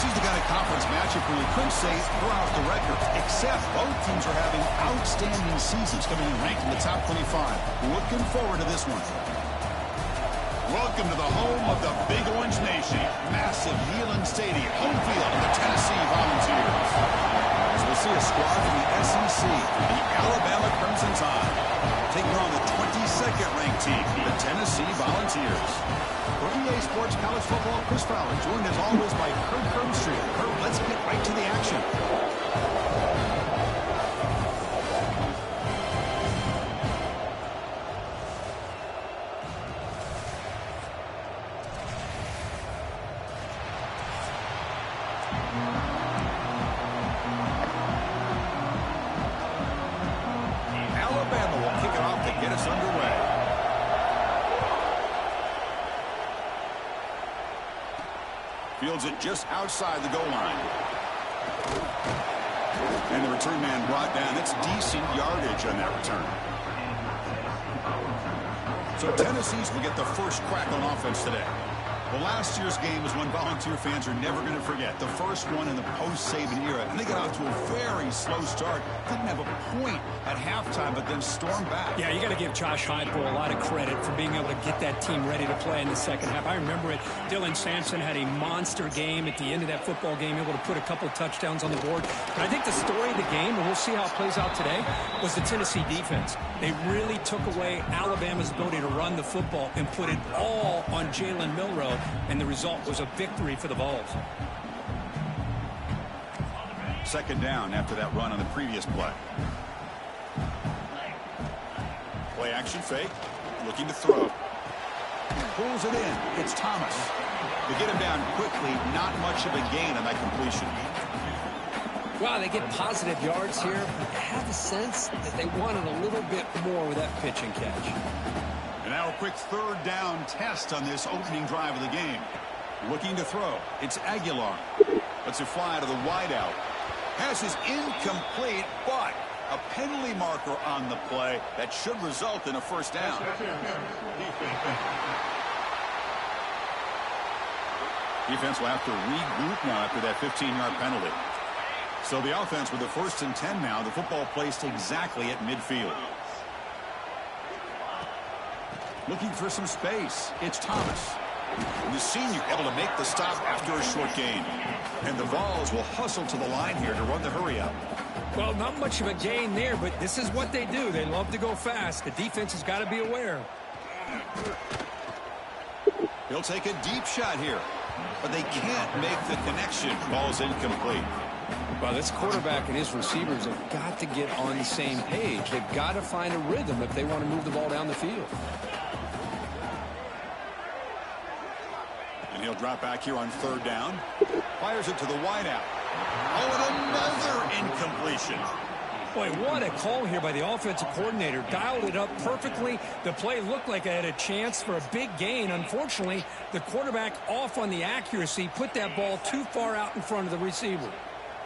This is the kind of conference matchup where you couldn't say throughout the record, except both teams are having outstanding seasons, coming in ranked in the top 25. Looking forward to this one. Welcome to the home of the Big Orange Nation. Massive Neyland Stadium, home field of the Tennessee Volunteers. As we'll see a squad from the SEC, the Alabama Crimson Tide, taking on the 22nd ranked team, the Tennessee Volunteers. For EA Sports College Football, Chris Fowler, joined as always by Kurt Herbstreit. Kurt, let's get right to the action. Alabama will kick it off to get us underway. Fields it just outside the goal line. And the return man brought down. It's decent yardage on that return. So Tennessee's will get the first crack on offense today. Well, last year's game was one Volunteer fans are never going to forget. The first one in the post-Saban era. And they got off to a very slow start. Didn't have a point at halftime, but then stormed back. Yeah, you got to give Josh Heupel a lot of credit for being able to get that team ready to play in the second half. I remember it. Dylan Sampson had a monster game at the end of that football game, able to put a couple of touchdowns on the board. But I think the story of the game, and we'll see how it plays out today, was the Tennessee defense. They really took away Alabama's ability to run the football and put it all on Jalen Milroe. And the result was a victory for the Vols. Second down after that run on the previous play. Play action fake. Looking to throw. Pulls it in. It's Thomas. They get him down quickly. Not much of a gain on that completion. Wow, they get positive yards here. I have a sense that they wanted a little bit more with that pitch and catch. And now a quick third down test on this opening drive of the game. Looking to throw. It's Aguilar. Lets it fly to the wideout. Pass is incomplete, but a penalty marker on the play that should result in a first down. Defense will have to regroup now after that 15-yard penalty. So the offense with the 1st and 10 now. The football placed exactly at midfield. Looking for some space. It's Thomas. And the senior able to make the stop after a short gain. And the Vols will hustle to the line here to run the hurry up. Well, not much of a gain there, but this is what they do. They love to go fast. The defense has got to be aware. He'll take a deep shot here, but they can't make the connection. Ball's incomplete. Well, this quarterback and his receivers have got to get on the same page. They've got to find a rhythm if they want to move the ball down the field. And he'll drop back here on third down. Fires it to the wideout. Oh, and another incompletion. Boy, what a call here by the offensive coordinator. Dialed it up perfectly. The play looked like it had a chance for a big gain. Unfortunately, the quarterback off on the accuracy, put that ball too far out in front of the receiver.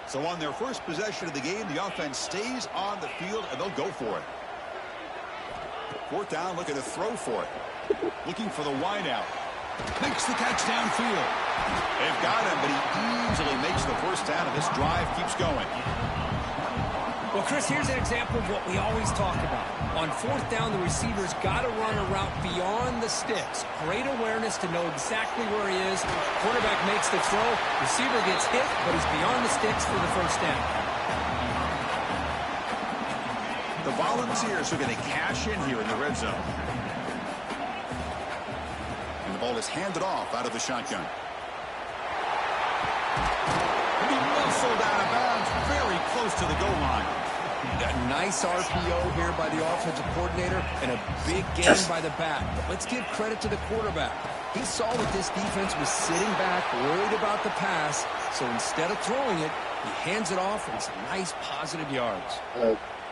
So on their first possession of the game, the offense stays on the field, and they'll go for it. Fourth down, looking to throw for it. Looking for the wideout. Makes the catch downfield. They've got him, but he easily makes the first down, and this drive keeps going. Well, Chris, here's an example of what we always talk about. On fourth down, the receiver's got to run a route beyond the sticks. Great awareness to know exactly where he is. Quarterback makes the throw. Receiver gets hit, but he's beyond the sticks for the first down. The Volunteers are going to cash in here in the red zone. And the ball is handed off out of the shotgun. And he muscled out of bounds very close to the goal line. A nice RPO here by the offensive coordinator and a big gain by the back. But let's give credit to the quarterback. He saw that this defense was sitting back, worried about the pass. So instead of throwing it, he hands it off and some nice positive yards.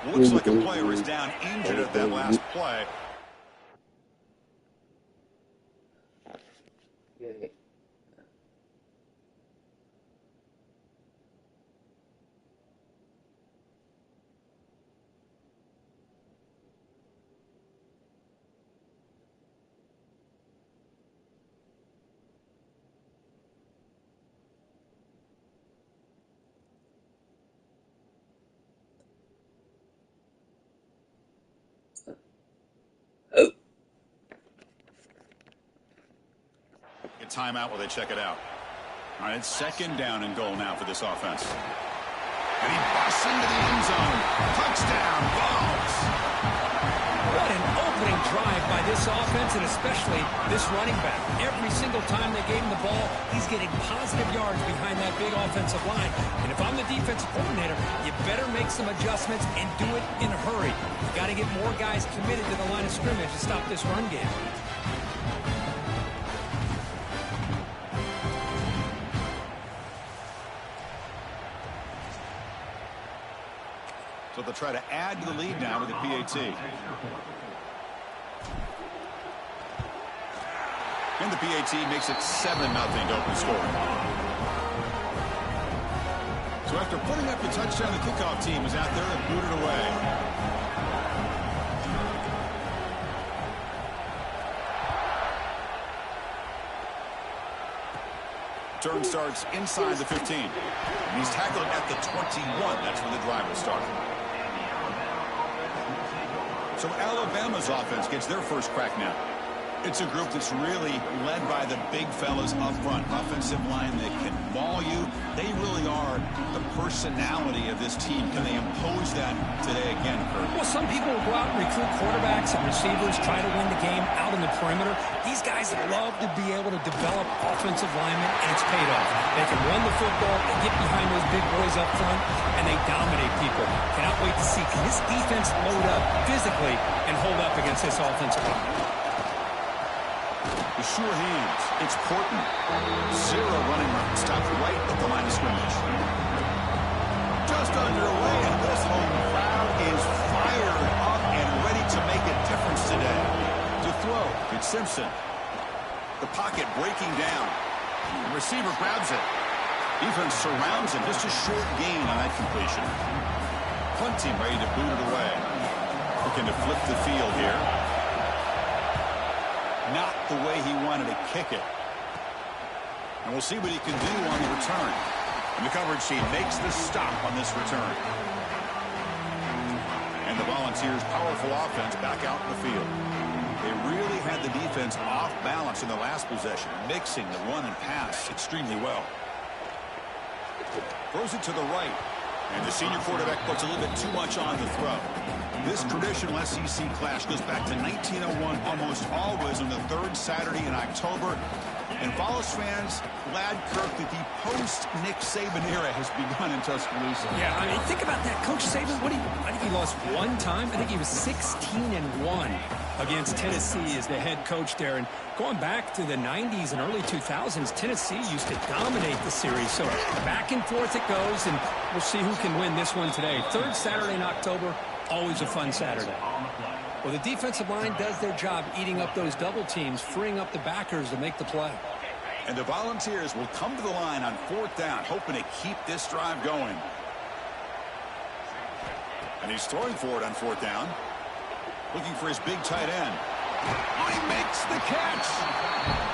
Looks like a player is down injured at that last play. a timeout while they check it out. All right, it's 2nd down and goal now for this offense. And he busts into the end zone. Touchdown, Vols. What an opening drive by this offense, and especially this running back. Every single time they gave him the ball, he's getting positive yards behind that big offensive line. And if I'm the defensive coordinator, you better make some adjustments and do it in a hurry. You got to get more guys committed to the line of scrimmage to stop this run game. So they'll try to add to the lead now with the PAT. And the PAT makes it 7-0 to open scoring. So after putting up the touchdown, the kickoff team is out there and booted away. Turn starts inside the 15. And he's tackled at the 21. That's where the drive will start. So Alabama's offense gets their first crack now. It's a group that's really led by the big fellas up front. Offensive line that can maul you. They really are the personality of this team. Can they impose that today again, Kurt? Well, some people will go out and recruit quarterbacks and receivers, try to win the game out in the perimeter. These guys love to be able to develop offensive linemen, and it's paid off. They can run the football, they get behind those big boys up front, and they dominate people. Cannot wait to see, can this defense load up physically and hold up against this offensive line? The sure hands. It's Porton. 0 running room. Stopped right at the line of scrimmage. Just underway, and this home crowd is fired up and ready to make a difference today. To throw, it's Simpson. The pocket breaking down. The receiver grabs it. Defense surrounds him. Just a short gain on that completion. Punt team ready to boot it away. Looking to flip the field here. Not the way he wanted to kick it. And we'll see what he can do on the return. And the coverage team makes the stop on this return. And the Volunteers' powerful offense back out in the field. They really had the defense off balance in the last possession, mixing the run and pass extremely well. Throws it to the right. And the senior quarterback puts a little bit too much on the throw. This traditional SEC clash goes back to 1901, almost always on the 3rd Saturday in October. And Vols fans glad, Kirk, that the post-Nick Saban era has begun in Tuscaloosa. Yeah, I mean, think about that. Coach Saban, I think he lost one time. I think he was 16-1 against Tennessee as the head coach there. And going back to the 90s and early 2000s, Tennessee used to dominate the series. So back and forth it goes, and we'll see who can win this one today. 3rd Saturday in October, always a fun Saturday. Well, the defensive line does their job eating up those double teams, freeing up the backers to make the play. And the Volunteers will come to the line on 4th down, hoping to keep this drive going. And he's throwing for it on 4th down. Looking for his big tight end. Oh, he makes the catch.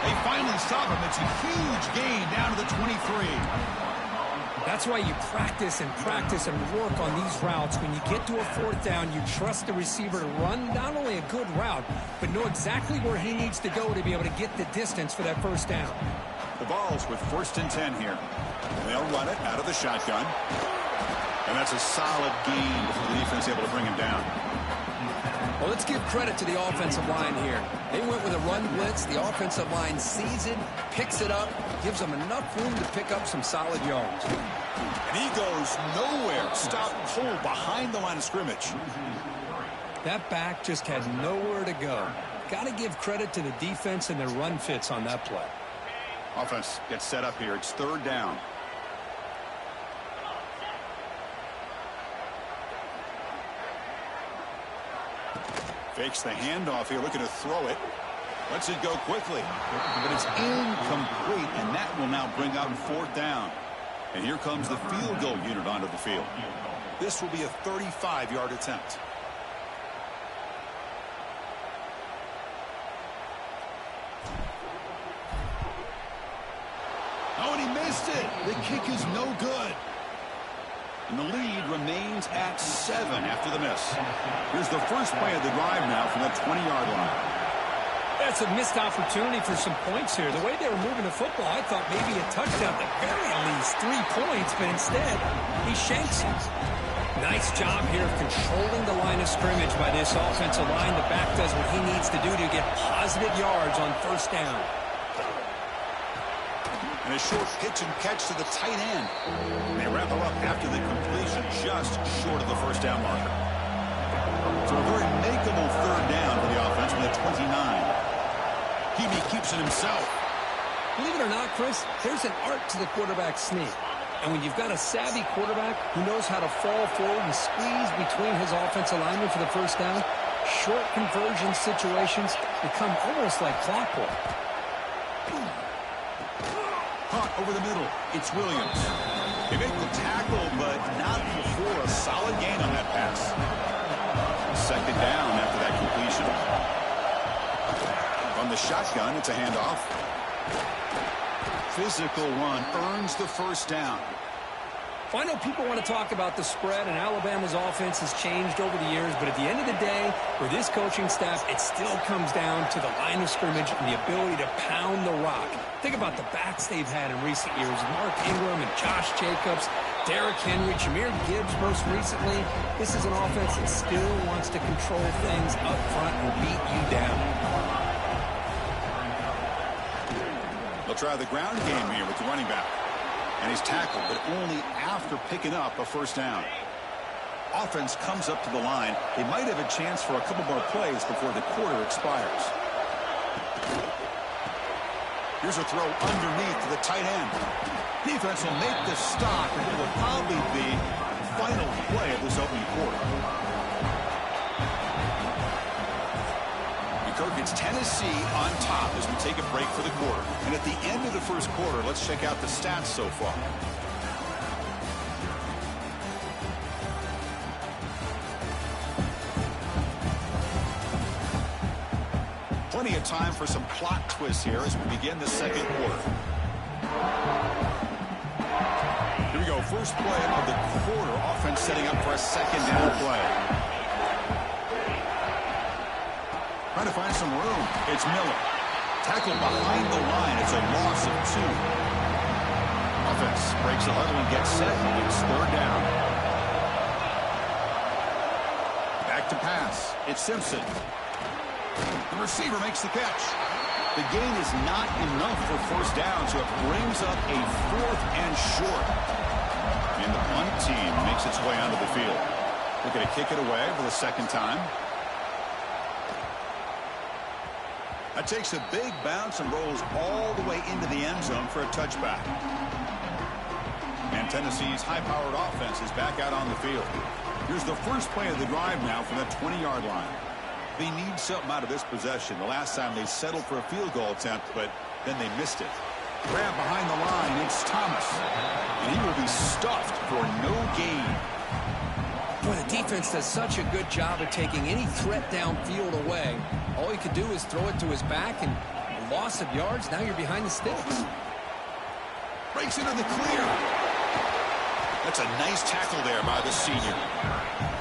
They finally stop him. It's a huge gain down to the 23. That's why you practice and work on these routes. When you get to a 4th down, you trust the receiver to run not only a good route, but know exactly where he needs to go to be able to get the distance for that 1st down. The Vols with 1st and 10 here. And they'll run it out of the shotgun. And that's a solid gain before the defense is able to bring him down. Well, let's give credit to the offensive line here. They went with a run blitz. The offensive line sees it, picks it up, gives them enough room to pick up some solid yards. And he goes nowhere. Stop pull behind the line of scrimmage. That back just had nowhere to go. Got to give credit to the defense and their run fits on that play. Offense gets set up here. It's 3rd down. Fakes the handoff here, looking to throw it. Lets it go quickly. But it's incomplete, and that will now bring out 4th down. And here comes the field goal unit onto the field. This will be a 35-yard attempt. Oh, and he missed it. The kick is no good. And the lead remains at 7 after the miss. Here's the first play of the drive now from the 20-yard line. That's a missed opportunity for some points here. The way they were moving the football, I thought maybe a touchdown, at the very least 3 points, but instead, he shanks it. Nice job here of controlling the line of scrimmage by this offensive line. The back does what he needs to do to get positive yards on first down. And a short pitch and catch to the tight end. And they wrap it up after the completion, just short of the first down marker. So a very makeable third down for the offense with a 29. Hebe keeps it himself. Believe it or not, Chris, there's an art to the quarterback sneak. And when you've got a savvy quarterback who knows how to fall forward and squeeze between his offensive linemen for the first down, short conversion situations become almost like clockwork. Caught over the middle. It's Williams. They make the tackle, but not before a solid gain on that pass. Second down after that completion. From the shotgun, it's a handoff. Physical run earns the first down. Well, I know people want to talk about the spread, and Alabama's offense has changed over the years, but at the end of the day, for this coaching staff, it still comes down to the line of scrimmage and the ability to pound the rock. Think about the backs they've had in recent years. Mark Ingram and Josh Jacobs, Derrick Henry, Jahmyr Gibbs most recently. This is an offense that still wants to control things up front and beat you down. They'll try the ground game here with the running back. And he's tackled, but only after picking up a first down. Offense comes up to the line. They might have a chance for a couple more plays before the quarter expires. Here's a throw underneath to the tight end. Defense will make the stop, and it will probably be the final play of this opening quarter. It's Tennessee on top as we take a break for the quarter. And at the end of the first quarter, let's check out the stats so far. Plenty of time for some plot twists here as we begin the second quarter. Here we go, first play of the quarter. Offense setting up for a second down play. Trying to find some room. It's Miller. Tackled behind the line. It's a loss of 2. Offense breaks the huddle and gets set. It's third down. Back to pass. It's Simpson. The receiver makes the catch. The gain is not enough for first down, so it brings up a 4th and short. And the punt team makes its way onto the field. Looking to kick it away for the second time. That takes a big bounce and rolls all the way into the end zone for a touchback. And Tennessee's high-powered offense is back out on the field. Here's the first play of the drive now from the 20-yard line. They need something out of this possession. The last time they settled for a field goal attempt, but then they missed it. Grab behind the line, it's Thomas. And he will be stuffed for no gain. Boy, the defense does such a good job of taking any threat downfield away. All he could do is throw it to his back, and a loss of yards, now you're behind the sticks. Breaks into the clear. That's a nice tackle there by the senior.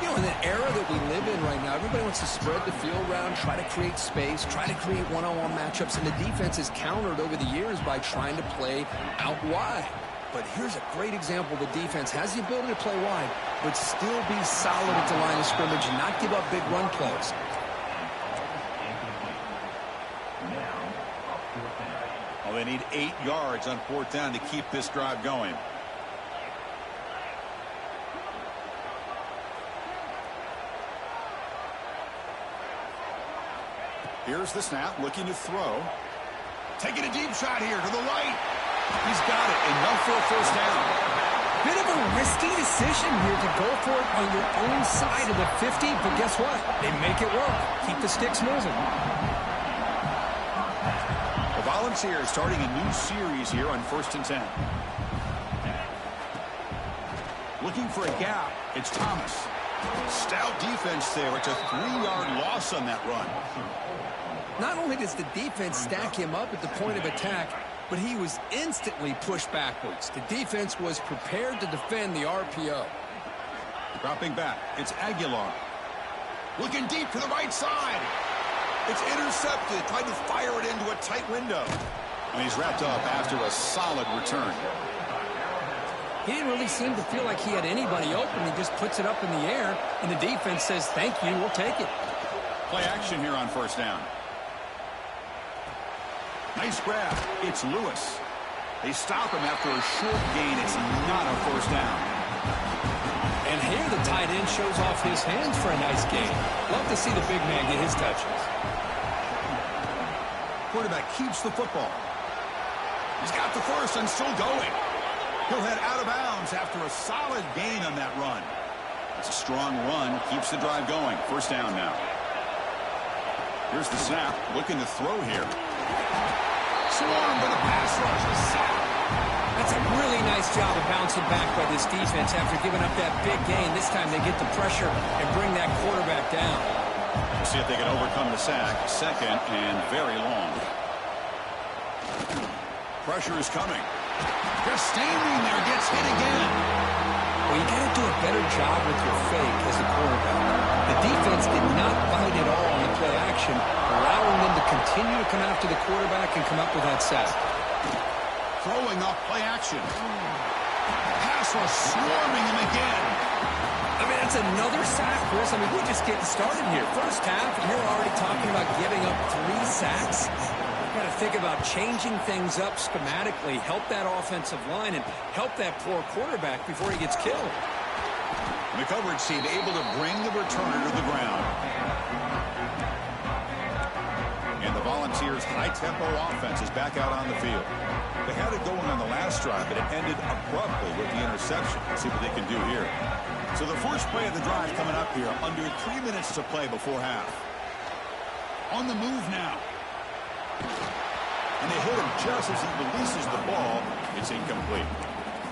You know, in the era that we live in right now, everybody wants to spread the field around, try to create space, try to create one-on-one matchups, and the defense is countered over the years by trying to play out wide. But here's a great example. The defense has the ability to play wide, but still be solid at the line of scrimmage and not give up big run plays. Well, they need 8 yards on 4th down to keep this drive going. Here's the snap, looking to throw. Taking a deep shot here to the right. He's got it. Enough for a first down. Bit of a risky decision here to go for it on your own side of the 50, but guess what? They make it work. Keep the sticks moving. The Volunteers starting a new series here on 1st and 10. Looking for a gap. It's Thomas. Stout defense there. It's a 3-yard loss on that run. Not only does the defense stack him up at the point of attack, but he was instantly pushed backwards. The defense was prepared to defend the RPO. Dropping back, it's Aguilar. Looking deep to the right side. It's intercepted. Tried to fire it into a tight window. And he's wrapped up after a solid return. He didn't really seem to feel like he had anybody open. He just puts it up in the air, and the defense says, thank you, we'll take it. Play action here on first down. Nice grab. It's Lewis. They stop him after a short gain. It's not a first down. And here the tight end shows off his hands for a nice gain. Love to see the big man get his touches. Quarterback keeps the football. He's got the first and still going. He'll head out of bounds after a solid gain on that run. It's a strong run. Keeps the drive going. First down now. Here's the snap. Looking to throw here. Swarmed by the pass rush. The sack. That's a really nice job of bouncing back by this defense after giving up that big gain. This time they get the pressure and bring that quarterback down. See if they can overcome the sack. Second and very long. Pressure is coming. Just standing there, gets hit again. Well, you got to do a better job with your fake as a quarterback. The defense did not bite at all on the play action, allowing them to continue to come after the quarterback and come up with that sack. Throwing off play action. Pass was swarming him again. I mean, that's another sack, Chris. I mean, we're just getting started here. First half, and you're already talking about giving up 3 sacks. Got to think about changing things up schematically, help that offensive line, and help that poor quarterback before he gets killed. The coverage team able to bring the returner to the ground. And the Volunteers' high-tempo offense is back out on the field. They had it going on the last drive, but it ended abruptly with the interception. Let's see what they can do here. So the first play of the drive coming up here, under 3 minutes to play before half. On the move now. And they hit him just as he releases the ball. It's incomplete.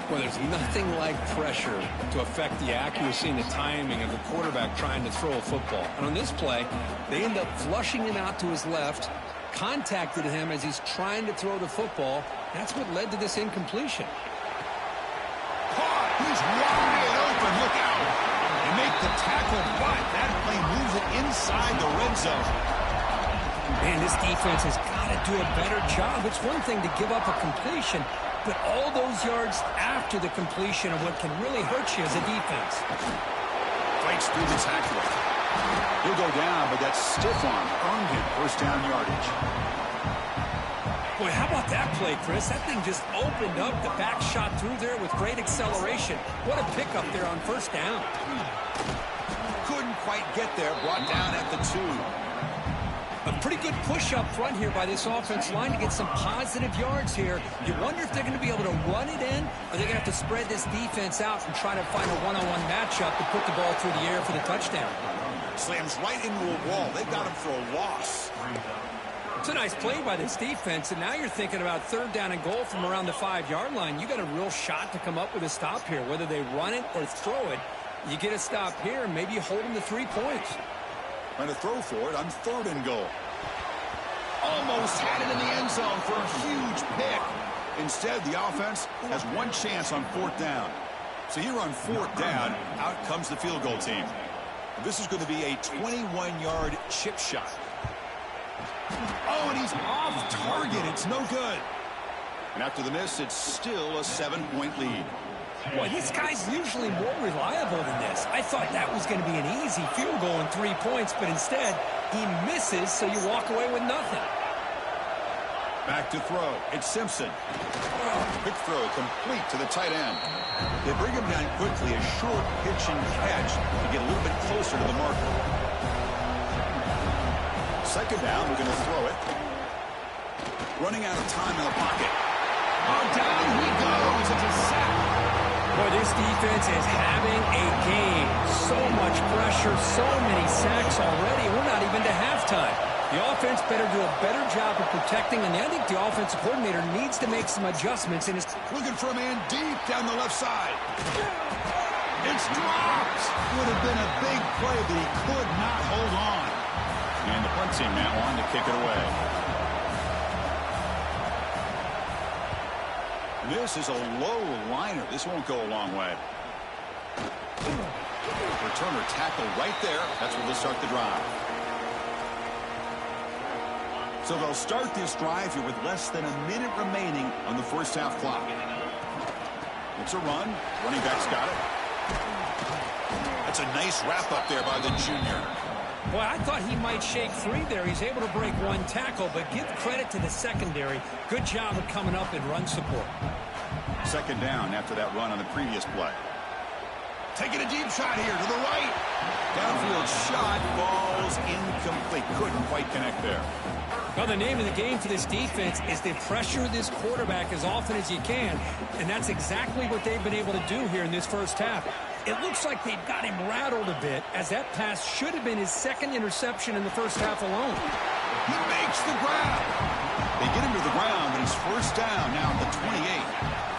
Well, there's nothing like pressure to affect the accuracy and the timing of the quarterback trying to throw a football. And on this play, they end up flushing him out to his left, contacted him as he's trying to throw the football. That's what led to this incompletion. Caught! He's wide open. Look out! They make the tackle, but that play moves it inside the red zone. Man, this defense has got to do a better job. It's one thing to give up a completion, but all those yards after the completion are what can really hurt you as a defense. Fights through the tackle. He'll go down, but that stiff arm earned him first down yardage. Boy, how about that play, Chris? That thing just opened up. The back shot through there with great acceleration. What a pickup there on first down. Couldn't quite get there. Brought down at the 2. A pretty good push up front here by this offense line to get some positive yards here. You wonder if they're going to be able to run it in, or they're going to have to spread this defense out and try to find a one-on-one matchup to put the ball through the air for the touchdown. Slams right into a wall. They've got him for a loss. It's a nice play by this defense, and now you're thinking about third down and goal from around the 5-yard line. You got a real shot to come up with a stop here. Whether they run it or throw it, you get a stop here, and maybe you hold them to 3 points. Trying to throw for it on third and goal. Almost had it in the end zone for a huge pick. Instead, the offense has one chance on fourth down. So here on fourth down, out comes the field goal team. This is going to be a 21-yard chip shot. Oh, and he's off target. It's no good. And after the miss, it's still a 7-point lead. Boy, this guy's usually more reliable than this. I thought that was going to be an easy field goal and 3 points, but instead, he misses, so you walk away with nothing. Back to throw. It's Simpson. Quick throw complete to the tight end. They bring him down quickly, a short pitch and catch to get a little bit closer to the marker. Second down, we're going to throw it. Running out of time in the pocket. Oh, down he goes. It's a sack. Boy, this defense is having a game. So much pressure, so many sacks already. We're not even to halftime. The offense better do a better job of protecting, and I think the offensive coordinator needs to make some adjustments in his... Looking for a man deep down the left side. It's dropped. Would have been a big play, but he could not hold on. And the punt team now on to kick it away. This is a low liner. This won't go a long way. Returner tackle right there. That's where they'll start the drive. So they'll start this drive here with less than a minute remaining on the first half clock. It's a run. Running back's got it. That's a nice wrap up there by the junior. Boy, I thought he might shake free there. He's able to break one tackle, but give credit to the secondary. Good job of coming up in run support. Second down after that run on the previous play. Taking a deep shot here to the right. Downfield shot falls incomplete. Couldn't quite connect there. Well, the name of the game for this defense is to pressure this quarterback as often as you can, and that's exactly what they've been able to do here in this first half. It looks like they've got him rattled a bit, as that pass should have been his second interception in the first half alone. He makes the grab. They get him to the ground, but he's first down now at the 28.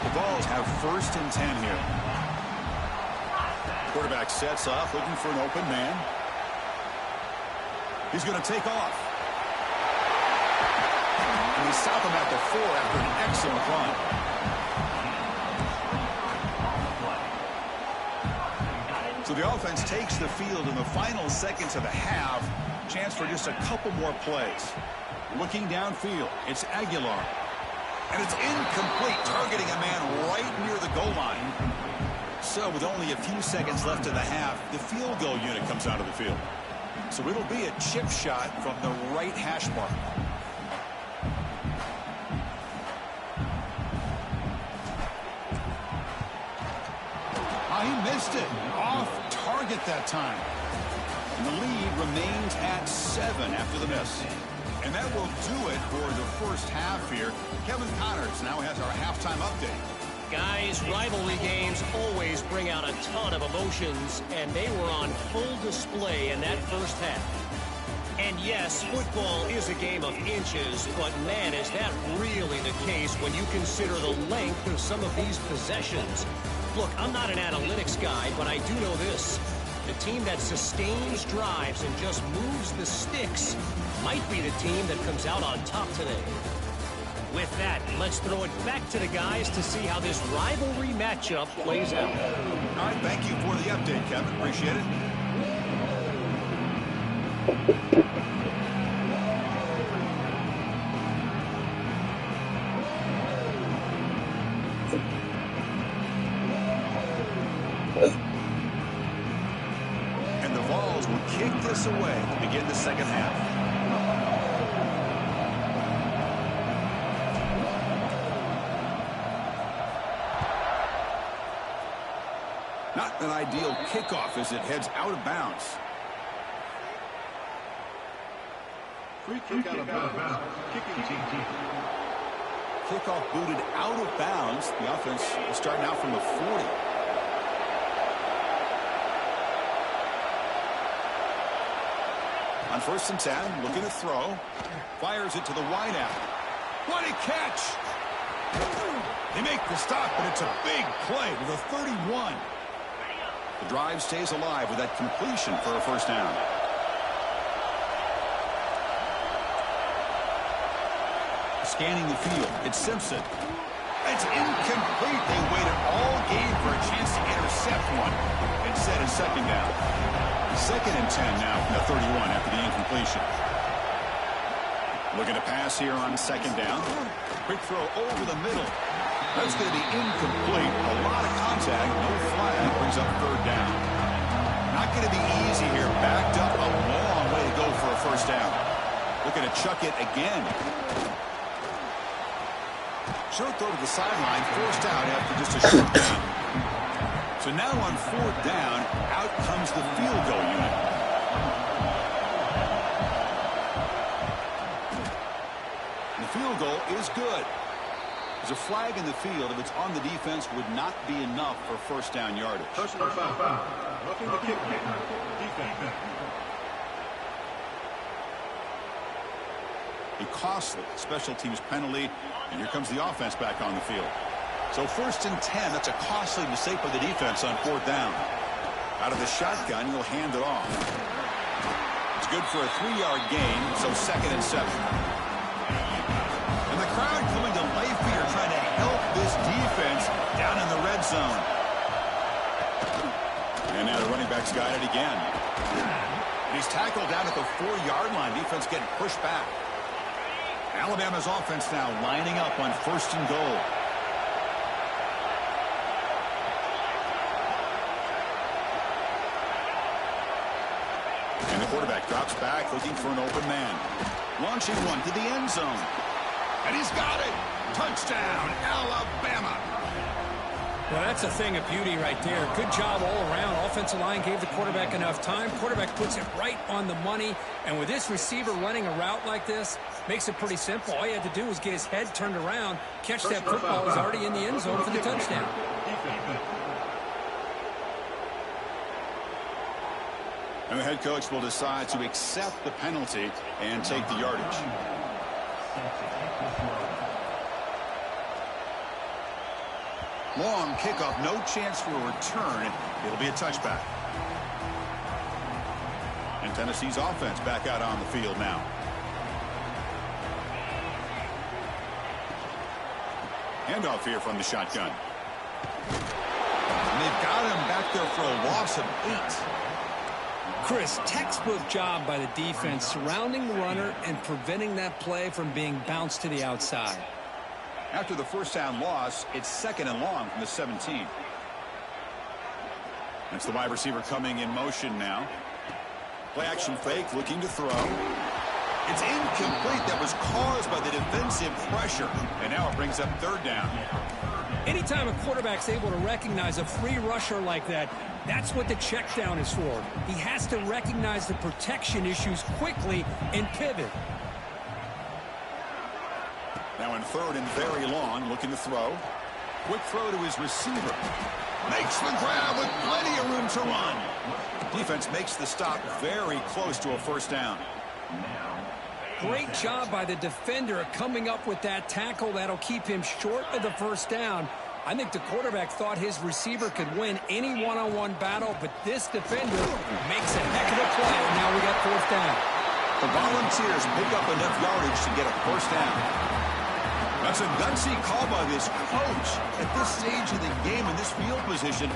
The Vols have first and 10 here. Quarterback sets off, looking for an open man. He's going to take off. And they stop him at the 4 after an excellent run. So the offense takes the field in the final seconds of the half. Chance for just a couple more plays. Looking downfield, it's Aguilar. And it's incomplete, targeting a man right near the goal line. So with only a few seconds left in the half, the field goal unit comes out of the field. So it'll be a chip shot from the right hash mark. He missed it. Off target that time. And the lead remains at 7 after the miss. And that will do it for the first half here. Kevin Connors now has our halftime update. Guys, rivalry games always bring out a ton of emotions, and they were on full display in that first half. And yes, football is a game of inches, but man, is that really the case when you consider the length of some of these possessions. Look, I'm not an analytics guy, but I do know this. The team that sustains drives and just moves the sticks might be the team that comes out on top today. With that, let's throw it back to the guys to see how this rivalry matchup plays out. All right, thank you for the update, Kevin. Appreciate it. And the Vols will kick this away to begin the second half. Not an ideal kickoff as it heads out of bounds. Free kick out of bounds. Kicking team. Kickoff booted out of bounds. The offense is starting out from the 40. On first and 10, looking to throw. Fires it to the wideout. What a catch! They make the stop, but it's a big play to the 31. The drive stays alive with that completion for a first down. Scanning the field, it's Simpson. It's incomplete. They waited all game for a chance to intercept one. Instead, it's second down. Second and 10 now from the 31 after the incompletion. Looking to pass here on second down. Quick throw over the middle. That's going to be incomplete. A lot of contact, no flag, brings up third down. Not going to be easy here. Backed up a long way to go for a first down. Looking to chuck it again. Short throw to the sideline, forced out after just a short down. So now on fourth down, out comes the field goal unit. And the field goal is good. There's a flag in the field. If it's on the defense, would not be enough for first down yardage. Personal foul. Roughing the kick. Defense. A costly special teams penalty, and here comes the offense back on the field. So first and 10, that's a costly mistake by the defense on fourth down. Out of the shotgun, he'll hand it off. It's good for a 3-yard gain, so second and 7. And the crowd coming to life here, trying to help this defense down in the red zone. And now the running back's got it again. And he's tackled down at the 4-yard line. Defense getting pushed back. Alabama's offense now lining up on 1st and goal. And the quarterback drops back looking for an open man. Launching one to the end zone. And he's got it. Touchdown, Alabama. Well, that's a thing of beauty right there. Good job all around. Offensive line gave the quarterback enough time. Quarterback puts it right on the money. And with this receiver running a route like this, makes it pretty simple. All you had to do was get his head turned around, catch that football. He's already in the end zone for the touchdown. And the head coach will decide to accept the penalty and take the yardage. Long kickoff, no chance for a return. It'll be a touchback. And Tennessee's offense back out on the field now. Handoff here from the shotgun. And they've got him back there for a loss of 8. Chris, textbook job by the defense surrounding the runner and preventing that play from being bounced to the outside. After the first down loss, it's 2nd and long from the 17. That's the wide receiver coming in motion now. Play action fake, looking to throw. It's incomplete. That was caused by the defensive pressure. And now it brings up 3rd down. Anytime a quarterback's able to recognize a free rusher like that, that's what the check down is for. He has to recognize the protection issues quickly and pivot. Now in 3rd and very long, looking to throw. Quick throw to his receiver. Makes the grab with plenty of room to run. Defense makes the stop very close to a 1st down. Great job by the defender coming up with that tackle that'll keep him short of the 1st down. I think the quarterback thought his receiver could win any one-on-one battle, but this defender makes a heck of a play. And now we got 4th down. The Volunteers pick up enough yardage to get a 1st down. That's a gutsy call by this coach at this stage of the game in this field position,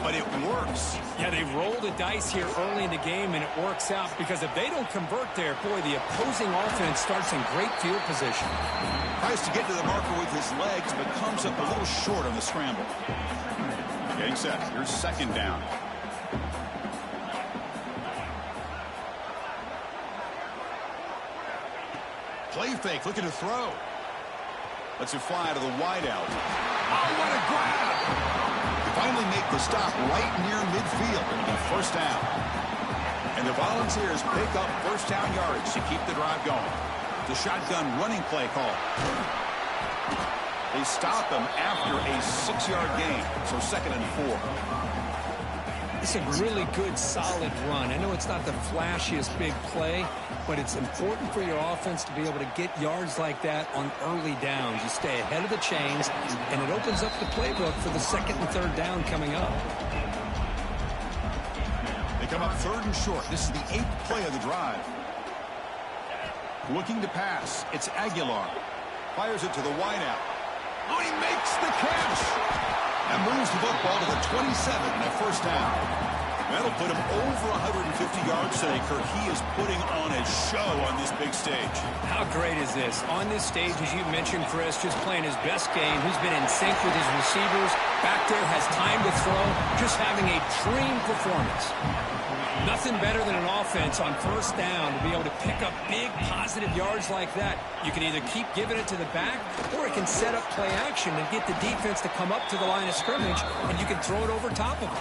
but it works. Yeah, they roll the dice here early in the game, and it works out because if they don't convert there, boy, the opposing offense starts in great field position. Tries to get to the marker with his legs, but comes up a little short on the scramble. Getting set. Here's 2nd down. Play fake, looking to throw. Lets it fly to the wideout. Oh, what a grab! They finally make the stop right near midfield. It'll be 1st down. And the Volunteers pick up 1st down yardage to keep the drive going. The shotgun running play call. They stop him after a 6-yard gain, so 2nd and 4. It's a really good, solid run. I know it's not the flashiest big play, but it's important for your offense to be able to get yards like that on early downs. You stay ahead of the chains, and it opens up the playbook for the 2nd and 3rd down coming up. They come up 3rd and short. This is the 8th play of the drive. Looking to pass. It's Aguilar. Fires it to the wideout. Oh, he makes the catch! And moves the football to the 27 and a 1st down. That'll put him over 150 yards today, Kirk. He is putting on a show on this big stage. How great is this? On this stage, as you mentioned, Chris, just playing his best game. He's been in sync with his receivers. Back there, has time to throw. Just having a dream performance. Nothing better than an offense on 1st down to be able to pick up big positive yards like that. You can either keep giving it to the back, or it can set up play action and get the defense to come up to the line of scrimmage, and you can throw it over top of it.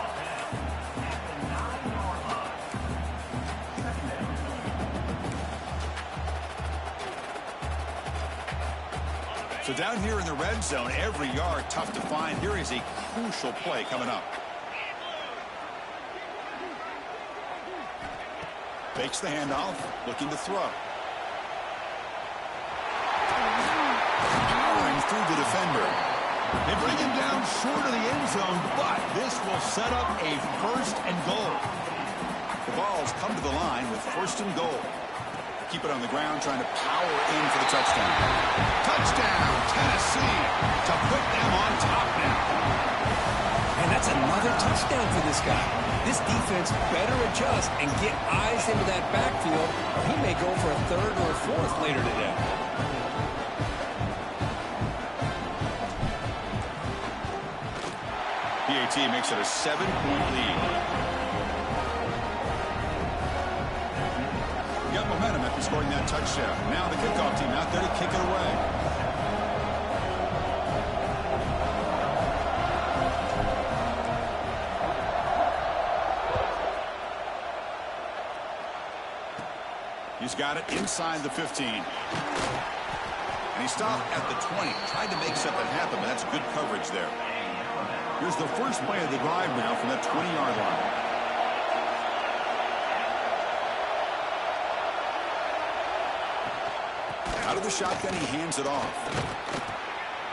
So down here in the red zone, every yard tough to find. Here is a crucial play coming up. Fakes the handoff, looking to throw. Powering through the defender. They bring him down short of the end zone, but this will set up a 1st and goal. The ball's come to the line with 1st and goal. Keep it on the ground, trying to power in for the touchdown. Touchdown, Tennessee, to put them on top now. And that's another touchdown for this guy. This defense better adjust and get eyes into that backfield, or he may go for a 3rd or a 4th later today. team makes it a 7-point lead. Got momentum after scoring that touchdown. Now the kickoff team out there to kick it away. He's got it inside the 15. And he stopped at the 20. Tried to make something happen, but that's good coverage there. Here's the first play of the drive now from that 20-yard line. Out of the shotgun, he hands it off.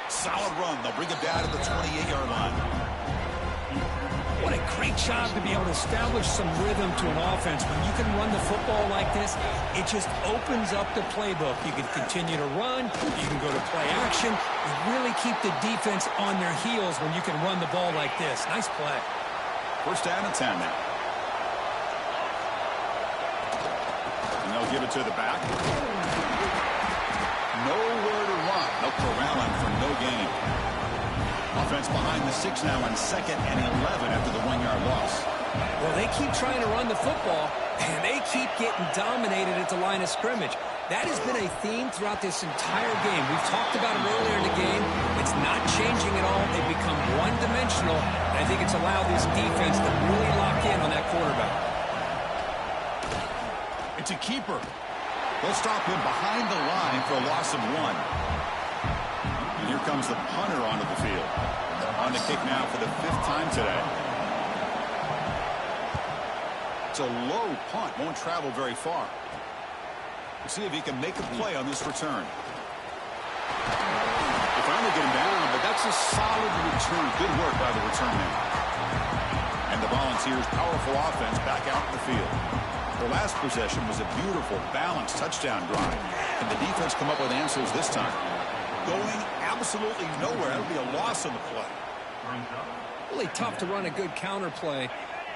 Solid run. They'll bring it down to the 28-yard line. What a great job to be able to establish some rhythm to an offense. When you can run the football like this, it just opens up the playbook. You can continue to run. You can go to play action. You really keep the defense on their heels when you can run the ball like this. Nice play. First down and 10 now. And they'll give it to the back. Nowhere to run. They'll corral him for no gain. Offense behind the 6 now on 2nd and 11 after the 1-yard loss. Well, they keep trying to run the football, and they keep getting dominated at the line of scrimmage. That has been a theme throughout this entire game. We've talked about it earlier in the game. It's not changing at all. They've become one-dimensional, and I think it's allowed this defense to really lock in on that quarterback. It's a keeper. They'll stop him behind the line for a loss of 1. And here comes the punter onto the field. On the kick now for the 5th time today. It's a low punt. Won't travel very far. We'll see if he can make a play on this return. They finally get him down, but that's a solid return. Good work by the return man. And the Volunteers' powerful offense back out in the field. Their last possession was a beautiful, balanced touchdown drive. And the defense come up with answers this time. Going absolutely nowhere. That would be a loss on the play. Really tough to run a good counter play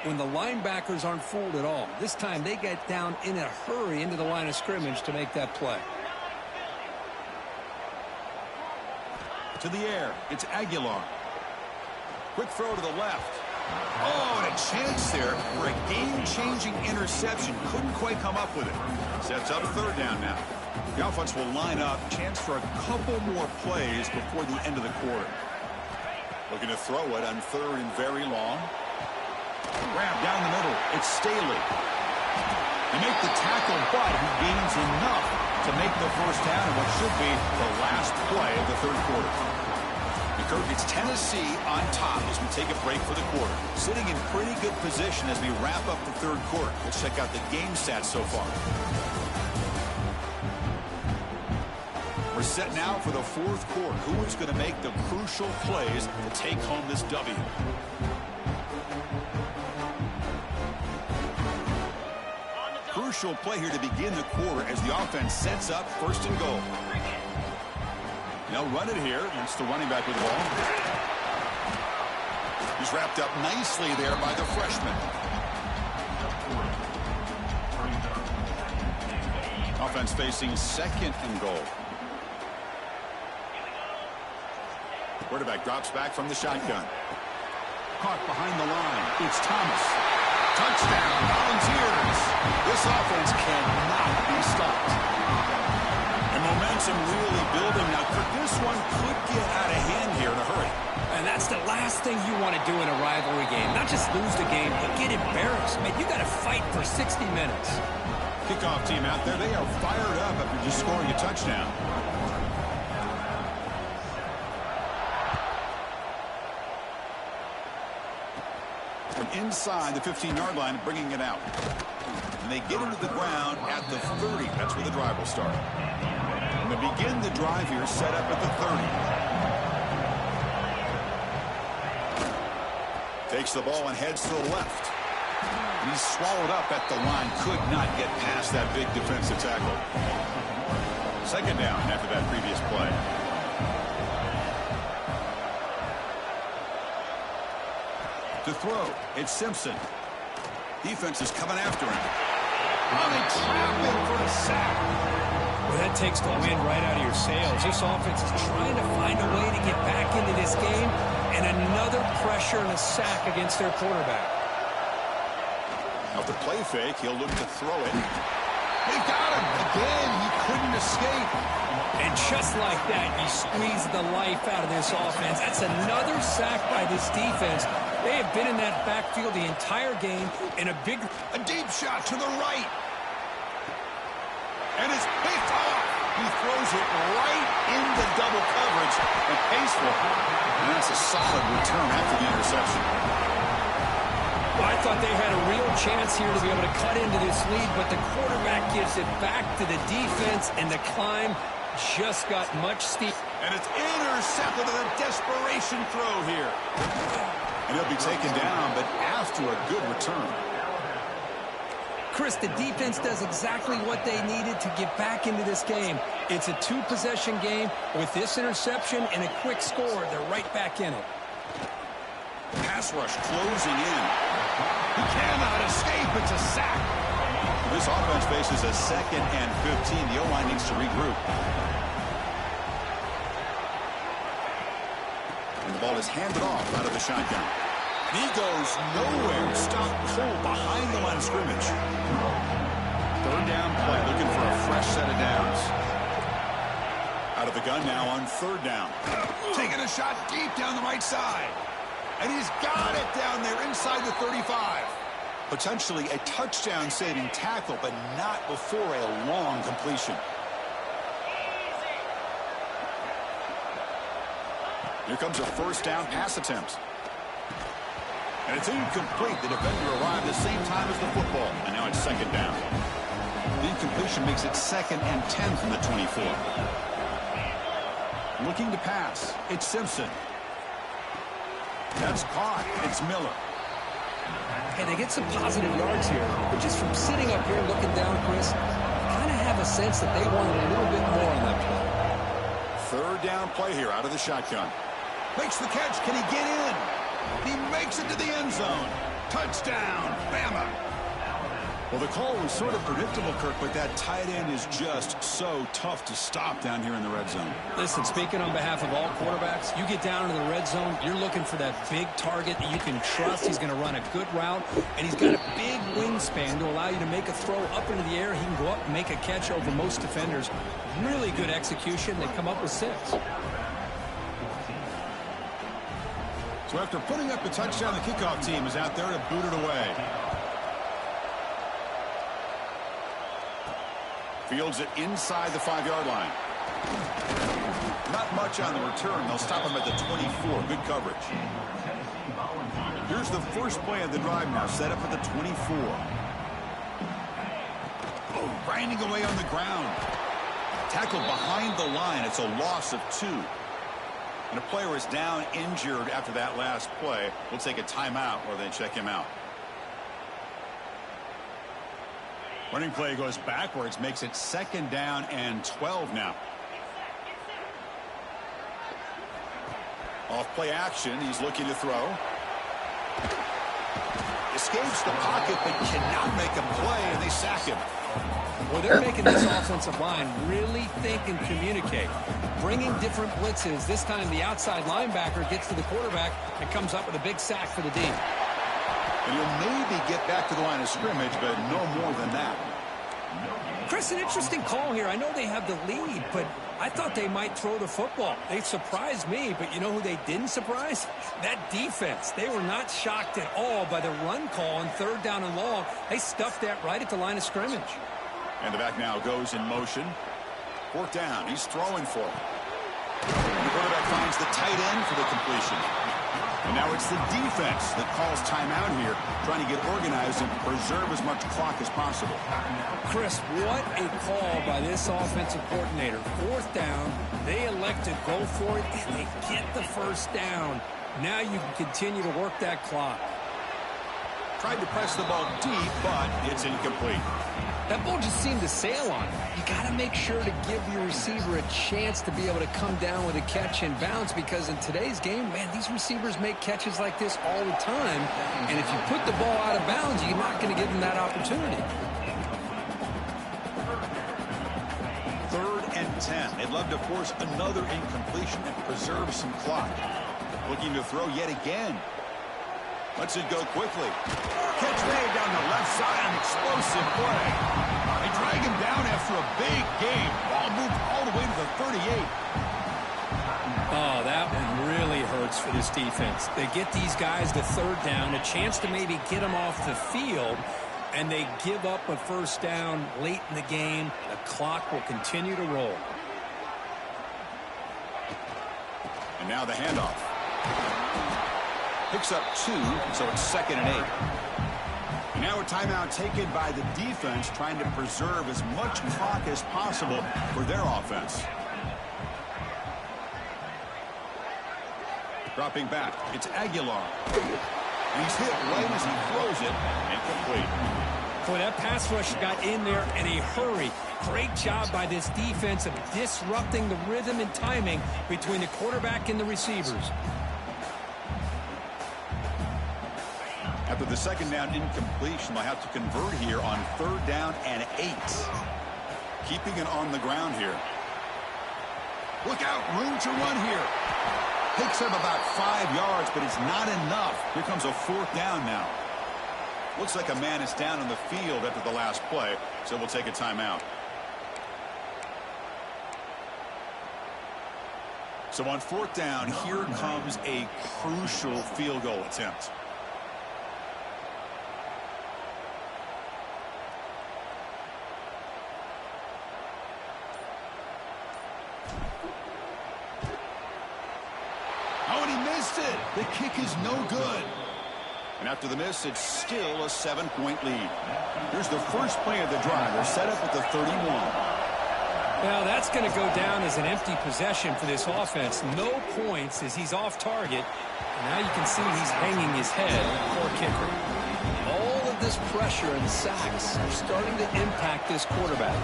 when the linebackers aren't fooled at all. This time they get down in a hurry into the line of scrimmage to make that play. To the air. It's Aguilar. Quick throw to the left. Oh, and a chance there for a game-changing interception. Couldn't quite come up with it. Sets up 3rd down now. The offense will line up. Chance for a couple more plays before the end of the quarter. Looking to throw it on 3rd and very long. Grab down the middle. It's Staley. They make the tackle, but he gains enough to make the first down in what should be the last play of the 3rd quarter. Kirk, it's Tennessee on top as we take a break for the quarter. Sitting in pretty good position as we wrap up the 3rd quarter. Let's check out the game stats so far. We're set now for the 4th quarter. Who is going to make the crucial plays to take home this W? Crucial play here to begin the quarter as the offense sets up 1st and goal. They'll run it here. It's the running back with the ball. He's wrapped up nicely there by the freshman. Offense facing 2nd and goal. Quarterback drops back from the shotgun. Caught behind the line. It's Thomas. Touchdown, Volunteers. This offense cannot be stopped. And momentum really building. Now, this one could get out of hand here in a hurry. And that's the last thing you want to do in a rivalry game. Not just lose the game, but get embarrassed. Man, you got to fight for 60 minutes. Kickoff team out there. They are fired up after just scoring a touchdown. From inside the 15-yard line, bringing it out. And they get into the ground at the 30. That's where the drive will start. And they begin the drive here, set up at the 30. Takes the ball and heads to the left. And he's swallowed up at the line. Could not get past that big defensive tackle. 2nd down after that previous play. To throw, it's Simpson. Defense is coming after him. Oh, they trap him for a sack. Well, that takes the wind right out of your sails. This offense is trying to find a way to get back into this game, and and another pressure and a sack against their quarterback. Off the play fake, he'll look to throw it. They got him. Again, he couldn't escape. And just like that, you squeeze the life out of this offense. That's another sack by this defense. They have been in that backfield the entire game, and a deep shot to the right. And it's picked off. He throws it right into double coverage and pays for it. And that's a solid return after the interception. Well, I thought they had a real chance here to be able to cut into this lead, but the quarterback gives it back to the defense, and the climb just got much steep. And it's intercepted on a desperation throw here. And he'll be taken down, but after a good return. Chris, the defense does exactly what they needed to get back into this game. It's a two-possession game. With this interception and a quick score, they're right back in it. Pass rush closing in. He cannot escape. It's a sack. This offense faces a 2nd and 15. The O-line needs to regroup. And the ball is handed off out of the shotgun. He goes nowhere. Stopped cold behind the line of scrimmage. 3rd down play, looking for a fresh set of downs. Out of the gun now on 3rd down. Taking a shot deep down the right side. And he's got it down there inside the 35. Potentially a touchdown-saving tackle, but not before a long completion. Here comes a 1st down pass attempt. And it's incomplete. The defender arrived the same time as the football. And now it's 2nd down. The incompletion makes it 2nd and 10 from the 24. Looking to pass. It's Simpson. That's caught. It's Miller. Hey, they get some positive yards here, but just from sitting up here looking down, Chris, kind of have a sense that they wanted a little bit more on that play. 3rd down play here out of the shotgun. Makes the catch. Can he get in? He makes it to the end zone. Touchdown, Bama. Well, the call was sort of predictable, Kirk, but that tight end is just so tough to stop down here in the red zone. Listen, speaking on behalf of all quarterbacks, you get down into the red zone, you're looking for that big target that you can trust. He's going to run a good route, and he's got a big wingspan to allow you to make a throw up into the air. He can go up and make a catch over most defenders. Really good execution. They come up with 6. So after putting up a touchdown, the kickoff team is out there to boot it away. Fields it inside the 5-yard line. Not much on the return. They'll stop him at the 24. Good coverage. Here's the first play of the drive now. Set up at the 24. Oh, grinding away on the ground. Tackled behind the line. It's a loss of 2. And a player is down injured after that last play. We'll take a timeout or they check him out. Running play goes backwards, makes it 2nd down and 12 now. Off play action, he's looking to throw. Escapes the pocket but cannot make a play, and they sack him. Well, they're making this offensive line really think and communicate. Bringing different blitzes. This time the outside linebacker gets to the quarterback and comes up with a big sack for the D. And he'll maybe get back to the line of scrimmage, but no more than that. Chris, an interesting call here. I know they have the lead, but I thought they might throw the football. They surprised me, but you know who they didn't surprise? That defense. They were not shocked at all by the run call on 3rd down and long. They stuffed that right at the line of scrimmage. And the back now goes in motion. 4th down. He's throwing for it. And the quarterback finds the tight end for the completion. And now it's the defense that calls timeout here, trying to get organized and preserve as much clock as possible. Chris, what a call by this offensive coordinator. 4th down, they elect to go for it, and they get the 1st down. Now you can continue to work that clock. Tried to press the ball deep, but it's incomplete. That ball just seemed to sail on him. You got to make sure to give your receiver a chance to be able to come down with a catch and bounce, because in today's game, man, these receivers make catches like this all the time. And if you put the ball out of bounds, you're not going to give them that opportunity. 3rd and 10. They'd love to force another incompletion and preserve some clock. Looking to throw yet again. Lets it go quickly. Catch made down the left side. An explosive play. They drag him down after a big game. Ball moved all the way to the 38. Oh, that one really hurts for this defense. They get these guys to third down, a chance to maybe get them off the field, and they give up a first down late in the game. The clock will continue to roll. And now the handoff. Picks up 2, so it's 2nd and 8. And now a timeout taken by the defense, trying to preserve as much clock as possible for their offense. Dropping back, it's Aguilar. And he's hit right as he throws it, incomplete. Boy, that pass rush got in there in a hurry. Great job by this defense of disrupting the rhythm and timing between the quarterback and the receivers. After the 2nd down incompletion, they'll have to convert here on 3rd down and 8. Keeping it on the ground here. Look out, room to run here. Picks up about 5 yards, but it's not enough. Here comes a 4th down now. Looks like a man is down on the field after the last play, so we'll take a timeout. So on 4th down, here comes a crucial field goal attempt. Oh, and he missed it. The kick is no good. And after the miss, it's still a 7-point lead. Here's the first play of the drive. They're set up at the 31. Well, that's going to go down as an empty possession for this offense. No points as he's off target. And now you can see he's hanging his head. Poor kicker. All of this pressure and sacks are starting to impact this quarterback.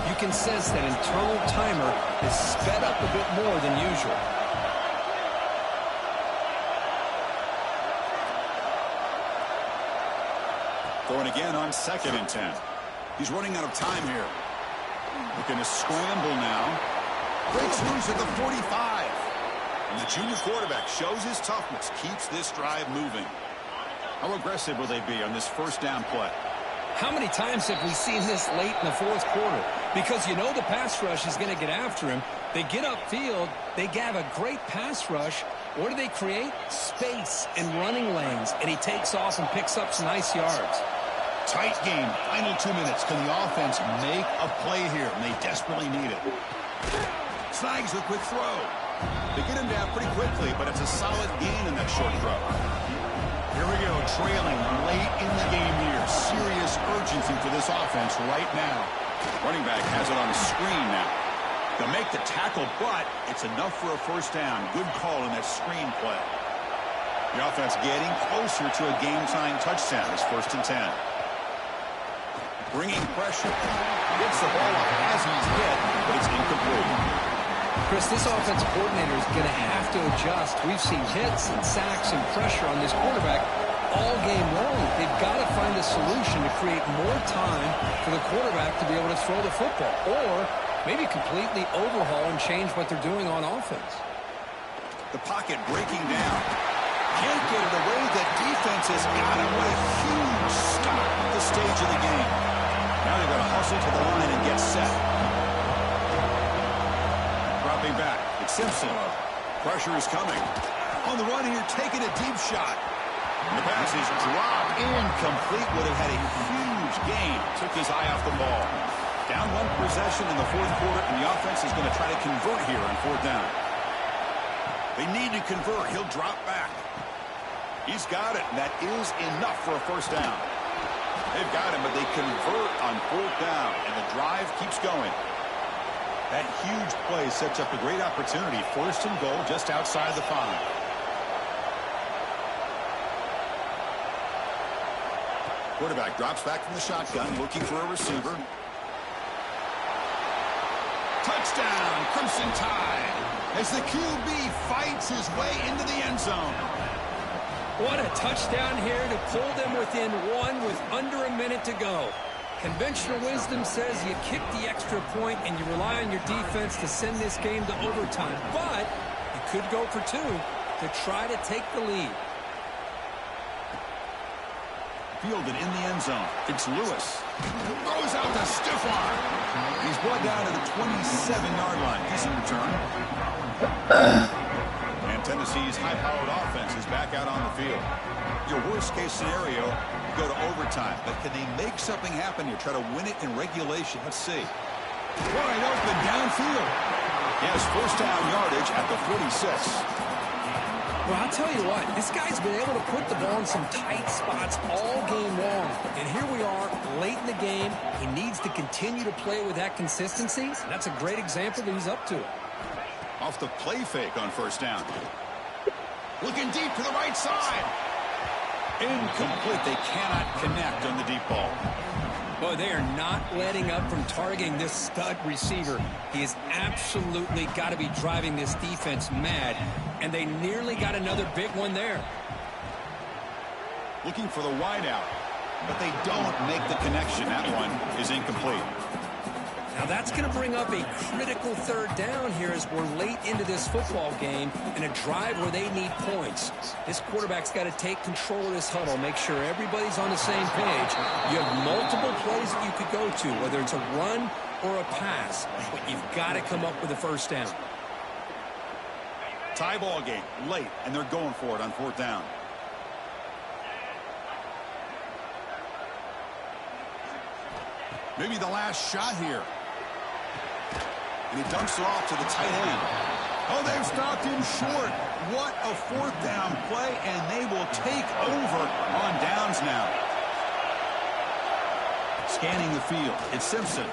You can sense that internal timer is sped up a bit more than usual. Throwing again on 2nd and 10. He's running out of time here. Looking to scramble now. Breaks loose at the 45. And the junior quarterback shows his toughness, keeps this drive moving. How aggressive will they be on this 1st down play? How many times have we seen this late in the 4th quarter? Because you know the pass rush is going to get after him. They get upfield. They have a great pass rush. What do they create? Space and running lanes. And he takes off and picks up some nice yards. Tight game. Final 2 minutes. Can the offense make a play here? And they desperately need it. Snags the quick throw. They get him down pretty quickly, but it's a solid gain in that short throw. Here we go, trailing late in the game here. Serious urgency for this offense right now. Running back has it on the screen now. They'll make the tackle, but it's enough for a 1st down. Good call in that screen play. The offense getting closer to a game-tying touchdown. It's 1st and 10. Bringing pressure. Gets the ball up as he's hit, but it's incomplete. Chris, this offensive coordinator is going to have to adjust. We've seen hits and sacks and pressure on this quarterback all game long. They've got to find a solution to create more time for the quarterback to be able to throw the football, or maybe completely overhaul and change what they're doing on offense. The pocket breaking down. Can't get it away. The defense has got him. What a huge stop at the stage of the game. Now they're going to hustle to the line and get set. Dropping back. It's Simpson. Pressure is coming. On the run here, taking a deep shot. The pass is dropped. Incomplete. Would have had a huge gain. Took his eye off the ball. Down 1 possession in the 4th quarter, and the offense is going to try to convert here on 4th down. They need to convert. He'll drop back. He's got it. That is enough for a 1st down. They've got him, but they convert on 4th down, and the drive keeps going. That huge play sets up a great opportunity. 1st and goal just outside the 5. Quarterback drops back from the shotgun, looking for a receiver. Touchdown, Crimson Tide, as the QB fights his way into the end zone. What a touchdown here to pull them within 1 with under a minute to go. Conventional wisdom says you kick the extra point and you rely on your defense to send this game to overtime. But you could go for 2. to try to take the lead. Fielded in the end zone. It's Lewis. Throws out the stiff arm. He's brought down to the 27-yard line. Decent return. And Tennessee's high-powered offense is back out on the field. Your worst-case scenario, you go to overtime. But can they make something happen here? Try to win it in regulation. Let's see. Wide open downfield. Yes, first down yardage at the 46. Well, I'll tell you what, this guy's been able to put the ball in some tight spots all game long. And here we are, late in the game. He needs to continue to play with that consistency. And that's a great example that he's up to it. Off the play fake on first down. Looking deep to the right side. Incomplete. They cannot connect on the deep ball. Boy, they are not letting up from targeting this stud receiver. He has absolutely got to be driving this defense mad. And they nearly got another big one there. Looking for the wide out, but they don't make the connection. That one is incomplete. Now that's going to bring up a critical third down here as we're late into this football game and a drive where they need points. This quarterback's got to take control of this huddle, make sure everybody's on the same page. You have multiple plays that you could go to, whether it's a run or a pass, but you've got to come up with a first down. Tie ball game, late, and they're going for it on fourth down. Maybe the last shot here. And he dumps it off to the tight end. Oh, they've stopped him short. What a fourth down play, and they will take over on downs now. Scanning the field, it's Simpson.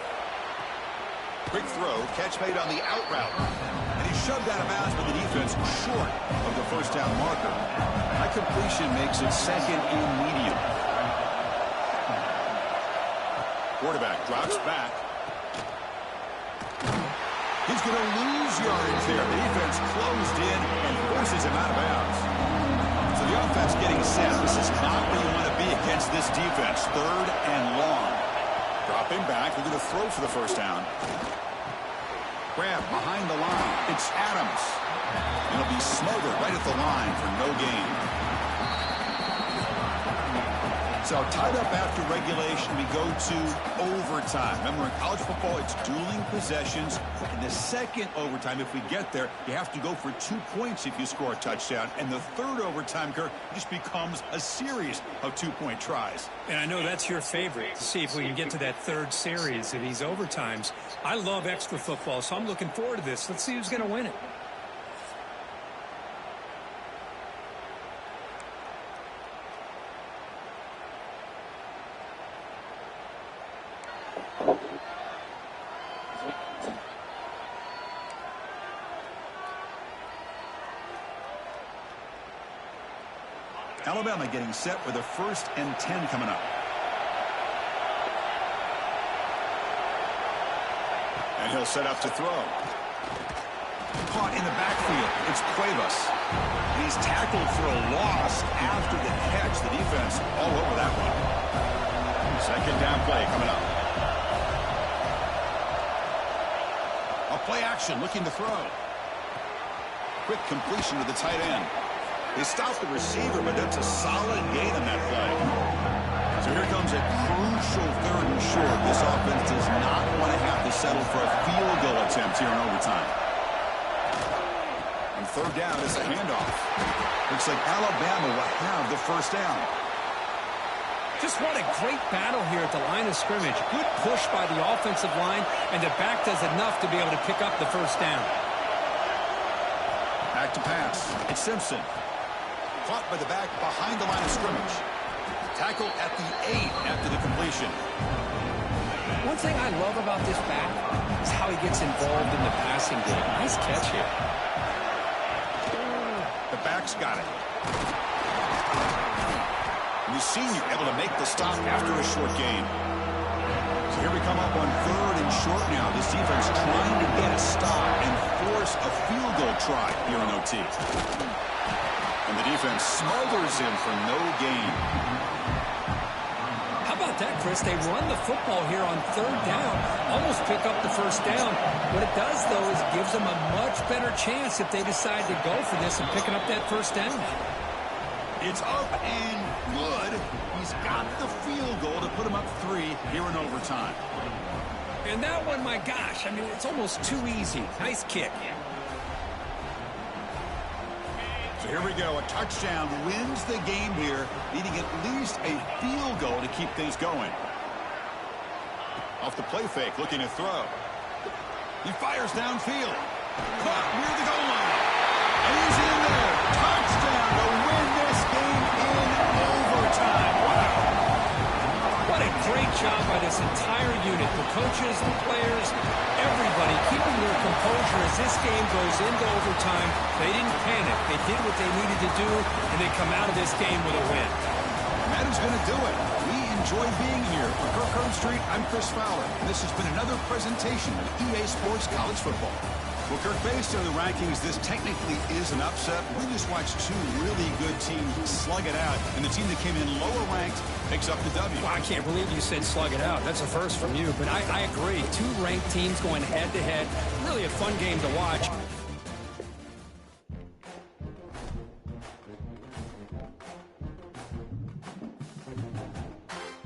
Quick throw, catch made on the out route. And he's shoved out of bounds by the defense short of the first down marker. That completion makes it second and medium. Quarterback drops back. He's going to lose yardage there. The defense closed in and forces him out of bounds. So the offense getting set. This is not where you want to be against this defense. Third and long. Dropping back. They're going to throw for the first down. Grab behind the line. It's Adams. And it'll be smothered right at the line for no gain. So tied up after regulation, we go to overtime. Remember, in college football, it's dueling possessions. In the second overtime, if we get there, you have to go for 2 points if you score a touchdown. And the third overtime, Kirk, just becomes a series of 2-point tries. And I know that's your favorite, to see if we can get to that third series of these overtimes. I love extra football, so I'm looking forward to this. Let's see who's going to win it. Alabama getting set with a 1st and 10 coming up. And he'll set up to throw. Caught in the backfield. It's Cuevas. And he's tackled for a loss after the catch. The defense all over that one. Second down play coming up. A play action looking to throw. Quick completion to the tight end. They stopped the receiver, but that's a solid gain on that play. So here comes a crucial third and short. This offense does not want to have to settle for a field goal attempt here in overtime. And third down is a handoff. Looks like Alabama will have the first down. Just what a great battle here at the line of scrimmage. Good push by the offensive line, and the back does enough to be able to pick up the first down. Back to pass. It's Simpson. Caught by the back behind the line of scrimmage. Tackle at the 8 after the completion. One thing I love about this back is how he gets involved in the passing game. Nice catch here. The back's got it. We've seen you able to make the stop after a short gain. So here we come up on third and short now. This defense trying to get a stop and force a field goal try here in OT. And the defense smothers him for no gain. How about about that, Chris? They run the football here on third down, almost pick up the first down. What it does, though, is it gives them a much better chance if they decide to go for this and picking up that first down. It's up and good. He's got the field goal to put him up 3 here in overtime. And that one, my gosh, I mean, it's almost too easy. Nice kick. So here we go. A touchdown wins the game here, needing at least a field goal to keep things going. Off the play fake, looking to throw. He fires downfield. Caught near the goal line. And he's in there. Touchdown to win this game in overtime. Wow. What a great job by this entire unit. The coaches, the players, everybody keeping their composure as this game goes into overtime. They didn't panic. They did what they needed to do, and they come out of this game with a win. That is going to do it. We enjoy being here. For Kirk Street, I'm Chris Fowler. And this has been another presentation of EA Sports College Football. Well, Kirk, based on the rankings, this technically is an upset. We just watched 2 really good teams slug it out, and the team that came in lower ranked picks up the W. Well, I can't believe you said slug it out. That's a first from you, but I agree. 2 ranked teams going head-to-head. Really a fun game to watch.